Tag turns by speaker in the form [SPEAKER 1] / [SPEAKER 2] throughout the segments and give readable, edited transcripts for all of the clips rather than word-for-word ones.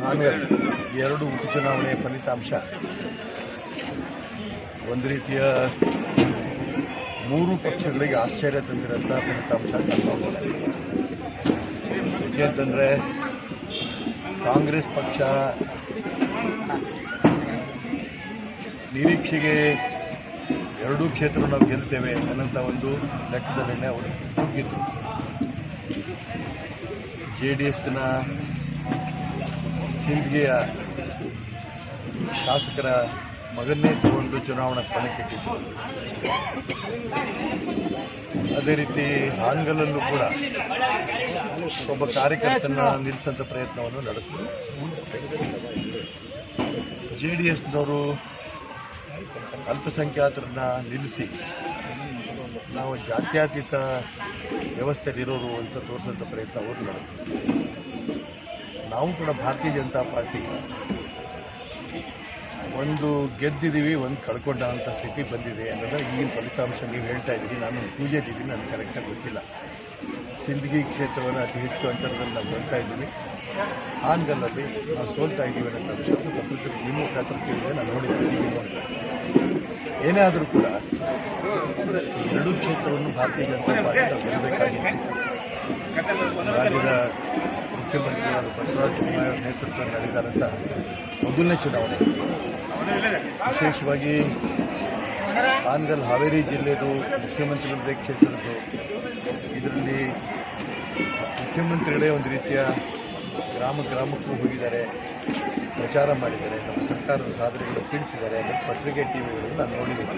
[SPEAKER 1] ಹಾನಗಲ್ ಎರಡು ಉಪಚುನಾವಣೆಯ ಫಲಿತಾಂಶ ಒಂದು ರೀತಿಯ ಮೂರು ಪಕ್ಷಗಳಿಗೆ ಆಶ್ಚರ್ಯ ತಂದಿರುವಂಥ ಫಲಿತಾಂಶ ಕಂಡುಬಂದಿದೆ. ಏಕೆಂತಂದರೆ ಕಾಂಗ್ರೆಸ್ ಪಕ್ಷ ನಿರೀಕ್ಷೆಗೆ ಎರಡೂ ಕ್ಷೇತ್ರ ನಾವು ಗೆಲ್ತೇವೆ ಅನ್ನೋಂಥ ಒಂದು ಲೆಕ್ಕದಲ್ಲೇ ಅವರು ಹೋಗಿದ್ರು. JDSನ ಸಿಂಧ್ಗಿಯ ಶಾಸಕರ ಮಗನ್ನೇ ತಗೊಂಡು ಚುನಾವಣಾ ಕಣಕ್ಕಿಟ್ಟಿದ್ರು. ಅದೇ ರೀತಿ ಹಾನಗಲ್ಲಲ್ಲೂ ಕೂಡ ಒಬ್ಬ ಕಾರ್ಯಕರ್ತನ ನಿಲ್ಲಿಸುವಂಥ ಪ್ರಯತ್ನವನ್ನು ನಡೆಸಿದ್ರು. JDSನವರು ಅಲ್ಪಸಂಖ್ಯಾತರನ್ನ ನಿಲ್ಲಿಸಿ ನಾವು ಜಾತ್ಯತೀತ ವ್ಯವಸ್ಥೆಯಲ್ಲಿರೋರು ಅಂತ ತೋರಿಸುವಂಥ ಪ್ರಯತ್ನ ಅವರು ನಡೆಸಿದ್ರು. ನಾವು ಕೂಡ ಭಾರತೀಯ ಜನತಾ ಪಾರ್ಟಿ ಒಂದು ಗೆದ್ದಿದ್ದೀವಿ, ಒಂದು ಕಳ್ಕೊಂಡ ಅಂತ ಸ್ಥಿತಿ ಬಂದಿದೆ ಅನ್ನೋದು ಈಗಿನ ಫಲಿತಾಂಶ ನೀವು ಹೇಳ್ತಾ ಇದ್ದೀವಿ. ನಾನು ಪೂಜೆದಿದ್ದೀನಿ, ನನಗೆ ಕರೆಕ್ಟಾಗಿ ಗೊತ್ತಿಲ್ಲ. ಸಿಂದಗಿ ಕ್ಷೇತ್ರವನ್ನು ಅತಿ ಹೆಚ್ಚು ಅಂತರದಲ್ಲಿ ನಾವು ಗೆಲ್ತಾ ಇದ್ದೀವಿ, ಹಾನಗಲ್ಲಲ್ಲಿ ನಾವು ಸೋಲ್ತಾ ಇದ್ದೀವಿ ಅನ್ನೋ ಅಂಶವನ್ನು ತಪ್ಪಿದ್ರೆ ನಿಮ್ಮ ಮುಖಾಂತರ ಕೇಳಿದ್ರೆ ನಾನು ನೋಡಿದ್ದೀನಿ. ಏನೇ ಆದರೂ ಕೂಡ ಎರಡೂ ಕ್ಷೇತ್ರವನ್ನು ಭಾರತೀಯ ಜನತಾ ಪಾರ್ಟಿ ನಾವು ಗೆಲ್ಲಬೇಕಾಗಿತ್ತು. ರಾಜ್ಯದ ಮುಖ್ಯಮಂತ್ರಿಯಾದ ಬಸವರಾಜ ಬೊಮ್ಮಾಯಿ ನೇತೃತ್ವದಲ್ಲಿ ನಡೆದಂಥ ಮೊದಲನೇ ಚುನಾವಣೆ, ವಿಶೇಷವಾಗಿ ಹಾನಗಲ್ ಹಾವೇರಿ ಜಿಲ್ಲೆದು ಮುಖ್ಯಮಂತ್ರಿಗಳದ್ದೇ ಕ್ಷೇತ್ರದ್ದು. ಇದರಲ್ಲಿ ಮುಖ್ಯಮಂತ್ರಿಗಳೇ ಒಂದು ರೀತಿಯ ಗ್ರಾಮಕ್ಕೂ ಹೋಗಿದ್ದಾರೆ, ಪ್ರಚಾರ ಮಾಡಿದ್ದಾರೆ, ನಮ್ಮ ಸರ್ಕಾರದ ಸಾಧನೆಗಳು ತಿಳಿಸಿದ್ದಾರೆ ಮತ್ತು ಪತ್ರಿಕೆ ಟಿವಿಗಳನ್ನು ನಾನು ನೋಡಿದ್ದೀನಿ.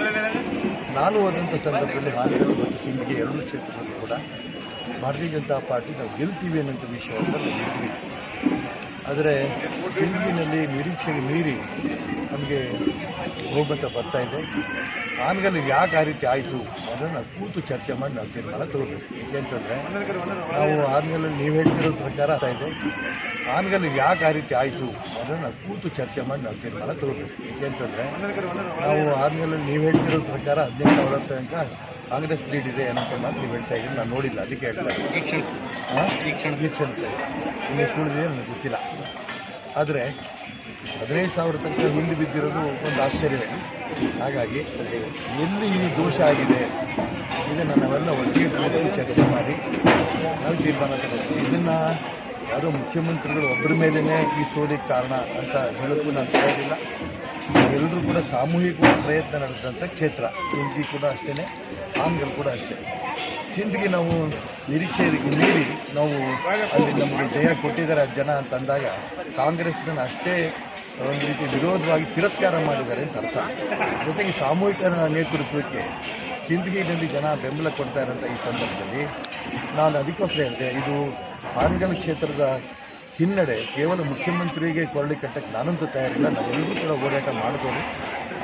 [SPEAKER 1] ನಾನು ಹೋದಂಥ ಸಂದರ್ಭದಲ್ಲಿ ಹಾನಗಲ್ ಮತ್ತು ಸಿಂದಗಿ ಎರಡೂ ಕ್ಷೇತ್ರದಲ್ಲೂ ಕೂಡ ಭಾರತೀಯ ಜನತಾ ಪಾರ್ಟಿ ನಾವು ಗೆಲ್ತೀವಿ ಅನ್ನೋಂಥ ವಿಷಯವನ್ನು ನಾವು ಗೆದ್ವಿ. ಆದರೆ ಸಿಂದಗಿನಲ್ಲಿ ನಿರೀಕ್ಷೆಗೆ ಮೀರಿ ನಮಗೆ ಬಹುಮತ ಬರ್ತಾ ಇದೆ. ಹಾನಗಲ್ ಯಾಕೆ ಆ ರೀತಿ ಆಯಿತು ಅದನ್ನು ನಾವು ಕೂತು ಚರ್ಚೆ ಮಾಡಿ ನಾವು ತೀರ್ಮಾನ ತಗೋಬೇಕು. ಏಕೆಂತಂದರೆ ನಾವು ಹಾನಗಲ್ಲಲ್ಲಿ ನೀವು ಹೇಳ್ತಿರೋ ಪ್ರಚಾರ ಆಗ್ತಾ ಇದೆ. ಹಾನಗಲ್ ಯಾಕೆ ಆ ರೀತಿ ಆಯಿತು ಅದನ್ನು ನಾವು ಕೂತು ಚರ್ಚೆ ಮಾಡಿ ನಾವು ತೀರ್ಮಾನ ತಗೋಬೇಕು. ಏಕೆಂತಂದರೆ ನಾವು ಹಾನಗಲ್ಲಲ್ಲಿ ನೀವು ಹೇಳ್ತಿರೋ ಪ್ರಚಾರ 15,000 ತನಕ ಕಾಂಗ್ರೆಸ್ ಲೀಡ್ ಇದೆ ಅನ್ನೋ ಮಾತು ನೀವು ಹೇಳ್ತಾ ಇದ್ದೀನಿ. ನಾನು ನೋಡಿಲ್ಲ, ಅದಕ್ಕೆ ಹೇಳ್ತಾ ಇದ್ದೀನಿ. ಇನ್ನೆಷ್ಟು ಉಳಿದಿದೆ ನನಗೆ ಗೊತ್ತಿಲ್ಲ. ಆದರೆ 15,000 ತನಕ ಹಿಂದೆ ಬಿದ್ದಿರೋದು ಒಂದು ಆಶ್ಚರ್ಯವೇ. ಹಾಗಾಗಿ ಎಲ್ಲಿ ಈ ದೋಷ ಆಗಿದೆ ಇದನ್ನು ನಾವೆಲ್ಲ ಒಟ್ಟಿಗೆ ಚರ್ಚೆ ಮಾಡಿ ನಾವು ತೀರ್ಮಾನ ತಗೋತೀವಿ. ಇದನ್ನು ಯಾವುದೋ ಮುಖ್ಯಮಂತ್ರಿಗಳು ಒಬ್ಬರ ಮೇಲೇ ಈ ಸೋಲಿಗೆ ಕಾರಣ ಅಂತ ಹೇಳೋಕ್ಕೂ ನಾನು ಕೇಳೋದಿಲ್ಲ. ಎಲ್ಲರೂ ಕೂಡ ಸಾಮೂಹಿಕವಾಗಿ ಪ್ರಯತ್ನ ನಡೆಸಿದಂಥ ಕ್ಷೇತ್ರ. ಸಿಂದಗಿ ಕೂಡ ಅಷ್ಟೇ, ಹಾನಗಲ್ ಕೂಡ ಅಷ್ಟೇ. ಸಿಂದಗಿ ನಾವು ನಿರೀಕ್ಷೆಗೆ ಮೀರಿ ನಾವು ಅಲ್ಲಿ ನಮಗೆ ಜಯ ಕೊಟ್ಟಿದ್ದಾರೆ ಜನ ಅಂತಂದಾಗ ಕಾಂಗ್ರೆಸ್ನ ಅಷ್ಟೇ ಒಂದು ರೀತಿ ವಿರೋಧವಾಗಿ ತಿರಸ್ಕಾರ ಮಾಡಿದ್ದಾರೆ ಅಂತ ಅರ್ಥ. ಜೊತೆಗೆ ಸಾಮೂಹಿಕ ನೇತೃತ್ವಕ್ಕೆ ಸಿಂದಗಿನಲ್ಲಿ ಜನ ಬೆಂಬಲ ಕೊಡ್ತಾ ಇರೋಂಥ ಈ ಸಂದರ್ಭದಲ್ಲಿ ನಾನು ಅದಕ್ಕೋಸ್ಕರ ಹೇಳಿದೆ, ಇದು ಹಾನಗಲ್ ಕ್ಷೇತ್ರದ ಹಿನ್ನಡೆ ಕೇವಲ ಮುಖ್ಯಮಂತ್ರಿಗೆ ಕೊರಳಿ ಕಟ್ಟಕ್ಕೆ ನಾನಂತೂ ತಯಾರಿಲ್ಲ. ನಾವೆಲ್ಲರೂ ಕೂಡ ಹೋರಾಟ ಮಾಡ್ಬೋದು.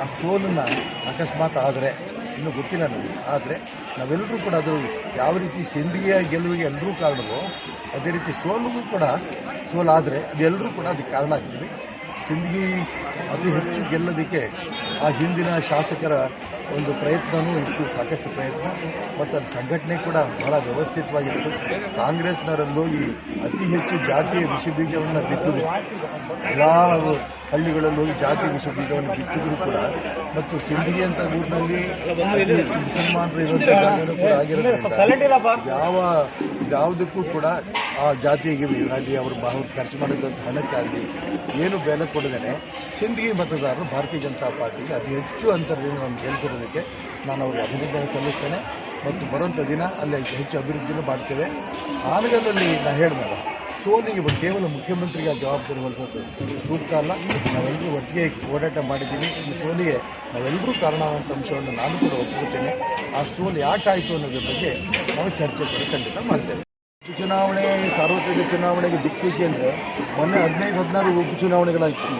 [SPEAKER 1] ಆ ಸೋಲನ್ನು ಅಕಸ್ಮಾತ್ ಆದರೆ ಇನ್ನೂ ಗೊತ್ತಿಲ್ಲ ನನಗೆ, ಆದರೆ ನಾವೆಲ್ಲರೂ ಕೂಡ ಅದು ಯಾವ ರೀತಿ ಸಿಂದಗಿಯ ಗೆಲುವಿಗೆ ಎಲ್ಲರೂ ಕಾರಣವೋ ಅದೇ ರೀತಿ ಸೋಲಿಗೂ ಕೂಡ ಸೋಲಾದರೆ ಅದೆಲ್ಲರೂ ಕೂಡ ಅದಕ್ಕೆ ಕಾರಣ ಆಗ್ತೀವಿ. ಸಿಂದಗಿ ಅತಿ ಹೆಚ್ಚು ಗೆಲ್ಲೋದಕ್ಕೆ ಆ ಹಿಂದಿನ ಶಾಸಕರ ಒಂದು ಪ್ರಯತ್ನವೂ ಇತ್ತು, ಸಾಕಷ್ಟು ಪ್ರಯತ್ನ, ಮತ್ತು ಅದು ಸಂಘಟನೆ ಕೂಡ ಬಹಳ ವ್ಯವಸ್ಥಿತವಾಗಿತ್ತು. ಕಾಂಗ್ರೆಸ್ನವರಲ್ಲೋಗಿ ಅತಿ ಹೆಚ್ಚು ಜಾತಿಯ ವಿಷಬೀಜವನ್ನು ಬಿತ್ತಿದ್ರು. ಎಲ್ಲ ಹಳ್ಳಿಗಳಲ್ಲಿ ಹೋಗಿ ಜಾತಿ ವಿಷಬೀಜವನ್ನು ಬಿತ್ತಿದ್ರು ಕೂಡ. ಮತ್ತು ಸಿಂದಗಿ ಅಂತ ಊರಿನಲ್ಲಿ ಮುಸಲ್ಮಾನರು ಇರುವಂಥ ಜಾಗನೂ ಕೂಡ ಆಗಿರೋದ್ರಿಂದ ಯಾವುದಕ್ಕೂ ಕೂಡ ಆ ಜಾತಿಗೆ ಆಗಲಿ ಅವರು ಖರ್ಚು ಮಾಡಿದಂಥ ಹಣಕ್ಕಾಗಲಿ ಏನು ಬೆಲೆ ಕೊಡದೇನೆ ಸಿಂದಗಿ ಮತದಾರರು ಭಾರತೀಯ ಜನತಾ ಪಾರ್ಟಿಗೆ ಅತಿ ಹೆಚ್ಚು ಅಂತರದಿಂದ ನಾವು ಗೆಲ್ಲಿಸಿರೋದಕ್ಕೆ ನಾನು ಅವ್ರಿಗೆ ಅಭಿನಂದನೆ ಸಲ್ಲಿಸ್ತೇನೆ. ಮತ್ತು ಬರುವಂಥ ದಿನ ಅಲ್ಲಿ ಹೆಚ್ಚು ಅಭಿವೃದ್ಧಿನೂ ಮಾಡ್ತೇವೆ. ಹಾನಗಲ್ಲಲ್ಲಿ ನಾನು ಹೇಳಿದಾಗ ಸೋಲಿಗೆ ಕೇವಲ ಮುಖ್ಯಮಂತ್ರಿಗೆ ಜವಾಬ್ದಾರಿ ಹೊಲಿಸೋದು ಸೂಕ್ತ ಅಲ್ಲ. ನಾವೆಲ್ಲರೂ ಒಟ್ಟಿಗೆ ಹೋರಾಟ ಮಾಡಿದ್ದೀವಿ. ಈ ಸೋಲಿಗೆ ನಾವೆಲ್ಲರೂ ಕಾರಣ ಅಂತ ಅಂಶವನ್ನು ನಾನು ಕೂಡ ಒಪ್ಪಿಕೊಳ್ತೇನೆ. ಆ ಸೋಲು ಯಾಕಾಯಿತು ಅನ್ನೋದ್ರ ಬಗ್ಗೆ ನಾವು ಚರ್ಚೆ ಕೂಡ ಖಂಡಿತ ಮಾಡ್ತೇವೆ. ಉಪಚುನಾವಣೆ, ಸಾರ್ವತ್ರಿಕ ಚುನಾವಣೆಗೆ ದಿಕ್ಸೂಚಿ ಅಂದರೆ ಮೊನ್ನೆ 15-16 ಉಪಚುನಾವಣೆಗಳಾಯ್ತು.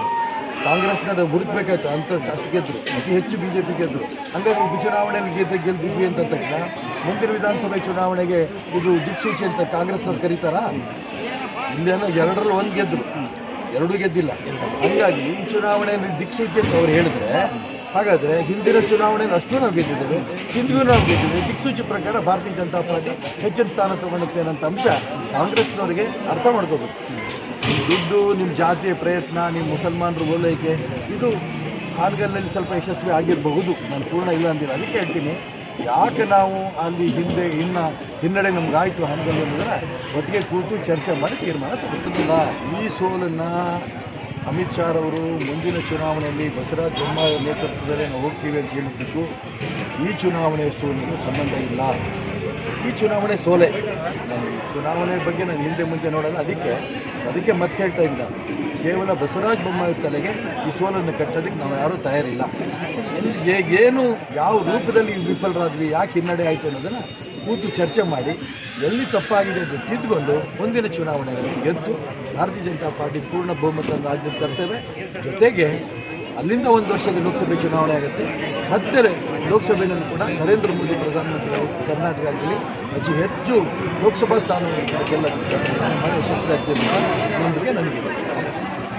[SPEAKER 1] ಕಾಂಗ್ರೆಸ್ನ ಹುಡುಕ್ಬೇಕಾಯ್ತು ಅಂತ ಗೆದ್ದರು, ಅತಿ ಹೆಚ್ಚು BJP ಗೆದ್ದರು. ಹಾಗಾಗಿ ಉಪಚುನಾವಣೆಯಲ್ಲಿ ಗೆದ್ದಿದ್ವಿ ಅಂತ ತಕ್ಷಣ ಮುಂದಿನ ವಿಧಾನಸಭೆ ಚುನಾವಣೆಗೆ ಇದು ದಿಕ್ಸೂಚಿ ಅಂತ ಕಾಂಗ್ರೆಸ್ನವ್ರು ಕರೀತಾರಾ? ಇಲ್ಲೇನೋ 2ರಲ್ಲಿ 1 ಗೆದ್ದರು, 2 ಗೆದ್ದಿಲ್ಲ. ಹಾಗಾಗಿ ಈ ಚುನಾವಣೆಯಲ್ಲಿ ದಿಕ್ಸೂಚಿ ಅಂತ ಅವ್ರು ಹೇಳಿದ್ರೆ ಹಾಗಾದರೆ ಹಿಂದಿನ ಚುನಾವಣೆಯಲ್ಲಿ ಅಷ್ಟೂ ನಾವು ಗೆದ್ದಿದ್ದೇವೆ, ಹಿಂದಿಗೂ ನಾವು ಗೆದ್ದಿದ್ದೇವೆ. ದಿಕ್ಸೂಚಿ ಪ್ರಕಾರ ಭಾರತೀಯ ಜನತಾ ಪಾರ್ಟಿ ಹೆಚ್ಚಿನ ಸ್ಥಾನ ತಗೊಳುತ್ತೆ ಅನ್ನೋಂಥ ಅಂಶ ಕಾಂಗ್ರೆಸ್ನವರಿಗೆ ಅರ್ಥ ಮಾಡ್ಕೋಬೇಕು. ದುಡ್ಡು, ನಿಮ್ಮ ಜಾತಿಯ ಪ್ರಯತ್ನ, ನಿಮ್ಮ ಮುಸಲ್ಮಾನರು ಓಲೈಕೆ, ಇದು ಹಾನಗಲ್ನಲ್ಲಿ ಸ್ವಲ್ಪ ಯಶಸ್ವಿ ಆಗಿರಬಹುದು. ನಾನು ಪೂರ್ಣ ಇಲ್ಲ ಅಂದಿಲ್ಲ. ಅದಕ್ಕೆ ಹೇಳ್ತೀನಿ, ಯಾಕೆ ನಾವು ಅಲ್ಲಿ ಹಿನ್ನಡೆ ನಮಗಾಯಿತು ಹಾನಗಲ್ ಅಂದರೆ ಒಟ್ಟಿಗೆ ಕೂತು ಚರ್ಚೆ ಮಾಡಿ ತೀರ್ಮಾನ ತಗೊಳ್ತಿಲ್ಲ. ಈ ಸೋಲನ್ನು ಅಮಿತ್ ಶಾ ಅವರು ಮುಂದಿನ ಚುನಾವಣೆಯಲ್ಲಿ ಬಸವರಾಜ ಬೊಮ್ಮಾಯಿ ನೇತೃತ್ವದಲ್ಲಿ ನಾವು ಹೋಗ್ತೀವಿ ಅಂತ ಹೇಳಿದ್ದಕ್ಕೂ ಈ ಚುನಾವಣೆ ಸೋಲಿಗೂ ಸಂಬಂಧ ಇಲ್ಲ. ಈ ಚುನಾವಣೆ ಸೋಲೆ. ನಾನು ಈ ಚುನಾವಣೆ ಬಗ್ಗೆ ನಾನು ಹಿಂದೆ ಮುಂದೆ ನೋಡೋಲ್ಲ. ಅದಕ್ಕೆ ಮತ್ತೆ ಹೇಳ್ತಾ ಇಲ್ಲ, ಕೇವಲ ಬಸವರಾಜ ಬೊಮ್ಮಾಯಿ ತಲೆಗೆ ಈ ಸೋಲನ್ನು ಕಟ್ಟೋದಕ್ಕೆ ನಾವು ಯಾರೂ ತಯಾರಿಲ್ಲ. ಏನು ಯಾವ ರೂಪದಲ್ಲಿ ವಿಫಲರಾದ್ವಿ, ಯಾಕೆ ಹಿನ್ನಡೆ ಆಯಿತು ಅನ್ನೋದನ್ನು ಕೂತು ಚರ್ಚೆ ಮಾಡಿ ಎಲ್ಲಿ ತಪ್ಪಾಗಿದೆ ಅಂತ ತಿದ್ದುಕೊಂಡು ಮುಂದಿನ ಚುನಾವಣೆಯಲ್ಲಿ ಗೆದ್ದು ಭಾರತೀಯ ಜನತಾ ಪಾರ್ಟಿ ಪೂರ್ಣ ಬಹುಮತವನ್ನು ರಾಜ್ಯದಲ್ಲಿ ತರ್ತೇವೆ. ಜೊತೆಗೆ ಅಲ್ಲಿಂದ 1 ವರ್ಷದ ಲೋಕಸಭೆ ಚುನಾವಣೆ ಆಗುತ್ತೆ. ಮತ್ತೆ ಲೋಕಸಭೆಯಲ್ಲೂ ಕೂಡ ನರೇಂದ್ರ ಮೋದಿ ಪ್ರಧಾನಮಂತ್ರಿ ಕರ್ನಾಟಕ ರಾಜ್ಯದಲ್ಲಿ ಅತಿ ಹೆಚ್ಚು ಲೋಕಸಭಾ ಸ್ಥಾನವನ್ನು ಗೆಲ್ಲಬೇಕು, ಯಶಸ್ವಿ ಆಗ್ತದೆ ಅನ್ನೋ ನಂಬಿಕೆ ನನಗಿದೆ.